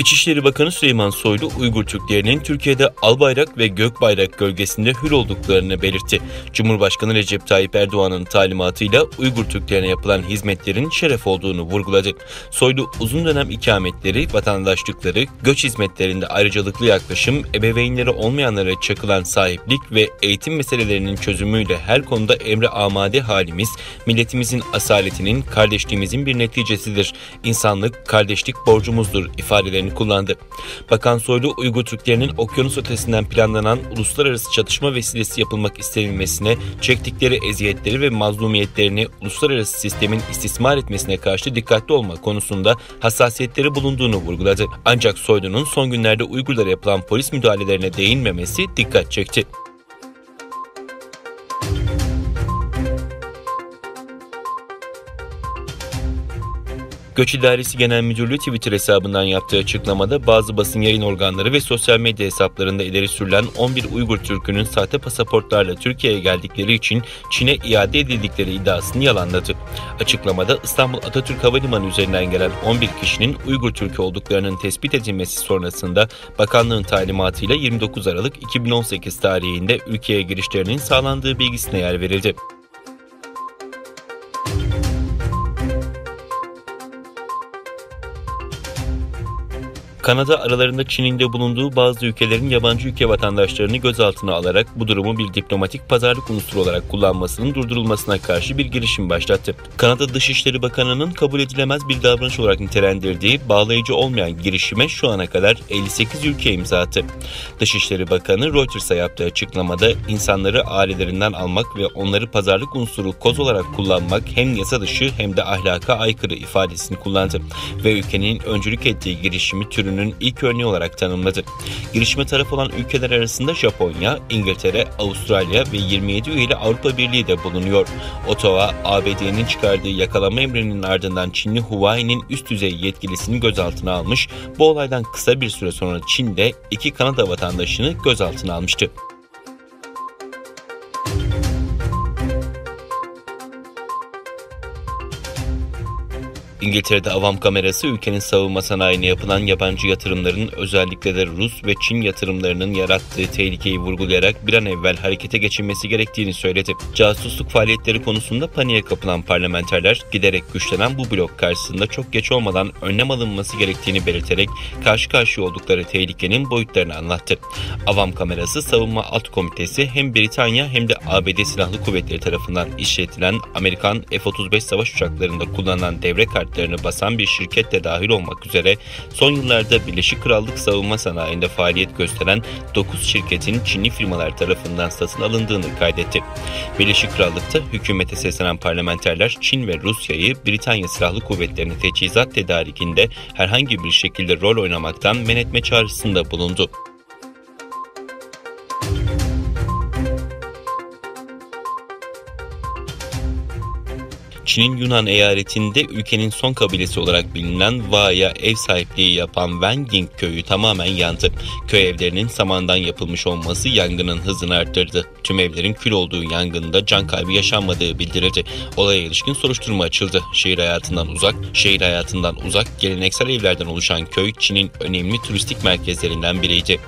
İçişleri Bakanı Süleyman Soylu, Uygur Türklerinin Türkiye'de Albayrak ve Gökbayrak gölgesinde hür olduklarını belirtti. Cumhurbaşkanı Recep Tayyip Erdoğan'ın talimatıyla Uygur Türklerine yapılan hizmetlerin şeref olduğunu vurguladı. Soylu, uzun dönem ikametleri, vatandaşlıkları, göç hizmetlerinde ayrıcalıklı yaklaşım, ebeveynleri olmayanlara çakılan sahiplik ve eğitim meselelerinin çözümüyle her konuda emre amade halimiz, milletimizin asaletinin, kardeşliğimizin bir neticesidir. İnsanlık, kardeşlik borcumuzdur ifadelerini kullandı. Bakan Soylu, Uygur Türklerinin okyanus ötesinden planlanan uluslararası çatışma vesilesi yapılmak istenilmesine, çektikleri eziyetleri ve mazlumiyetlerini uluslararası sistemin istismar etmesine karşı dikkatli olma konusunda hassasiyetleri bulunduğunu vurguladı. Ancak Soylu'nun son günlerde Uygurlara yapılan polis müdahalelerine değinmemesi dikkat çekti. Göç İdaresi Genel Müdürlüğü Twitter hesabından yaptığı açıklamada bazı basın yayın organları ve sosyal medya hesaplarında ileri sürülen 11 Uygur Türk'ünün sahte pasaportlarla Türkiye'ye geldikleri için Çin'e iade edildikleri iddiasını yalanladı. Açıklamada İstanbul Atatürk Havalimanı üzerinden gelen 11 kişinin Uygur Türk olduklarının tespit edilmesi sonrasında bakanlığın talimatıyla 29 Aralık 2018 tarihinde ülkeye girişlerinin sağlandığı bilgisine yer verildi. Kanada, aralarında Çin'in de bulunduğu bazı ülkelerin yabancı ülke vatandaşlarını gözaltına alarak bu durumu bir diplomatik pazarlık unsuru olarak kullanmasının durdurulmasına karşı bir girişim başlattı. Kanada Dışişleri Bakanı'nın kabul edilemez bir davranış olarak nitelendirdiği bağlayıcı olmayan girişime şu ana kadar 58 ülke imza attı. Dışişleri Bakanı Reuters'a yaptığı açıklamada insanları ailelerinden almak ve onları pazarlık unsuru koz olarak kullanmak hem yasa dışı hem de ahlaka aykırı ifadesini kullandı ve ülkenin öncülük ettiği girişimi türünün ilk örneği olarak tanımladı. Girişime taraf olan ülkeler arasında Japonya, İngiltere, Avustralya ve 27 üyeli Avrupa Birliği de bulunuyor. Ottawa, ABD'nin çıkardığı yakalama emrinin ardından Çinli Huawei'nin üst düzey yetkilisini gözaltına almış, bu olaydan kısa bir süre sonra Çin de 2 Kanada vatandaşını gözaltına almıştı. İngiltere'de Avam kamerası ülkenin savunma sanayine yapılan yabancı yatırımların özellikle de Rus ve Çin yatırımlarının yarattığı tehlikeyi vurgulayarak bir an evvel harekete geçilmesi gerektiğini söyledi. Casusluk faaliyetleri konusunda paniğe kapılan parlamenterler giderek güçlenen bu blok karşısında çok geç olmadan önlem alınması gerektiğini belirterek karşı karşıya oldukları tehlikenin boyutlarını anlattı. Avam kamerası savunma alt komitesi hem Britanya hem de ABD Silahlı Kuvvetleri tarafından işletilen Amerikan F-35 savaş uçaklarında kullanılan devre kartlarını basan bir şirket de dahil olmak üzere son yıllarda Birleşik Krallık savunma sanayinde faaliyet gösteren 9 şirketin Çinli firmalar tarafından satın alındığını kaydetti. Birleşik Krallık'ta hükümete seslenen parlamenterler Çin ve Rusya'yı Britanya Silahlı Kuvvetleri'nin teçhizat tedarikinde herhangi bir şekilde rol oynamaktan men etme çağrısında bulundu. Çin'in Yunan eyaletinde ülkenin son kabilesi olarak bilinen Va'ya ev sahipliği yapan Wenjing köyü tamamen yandı. Köy evlerinin samandan yapılmış olması yangının hızını arttırdı. Tüm evlerin kül olduğu yangında can kaybı yaşanmadığı bildirildi. Olaya ilişkin soruşturma açıldı. Şehir hayatından uzak geleneksel evlerden oluşan köy Çin'in önemli turistik merkezlerinden biriydi.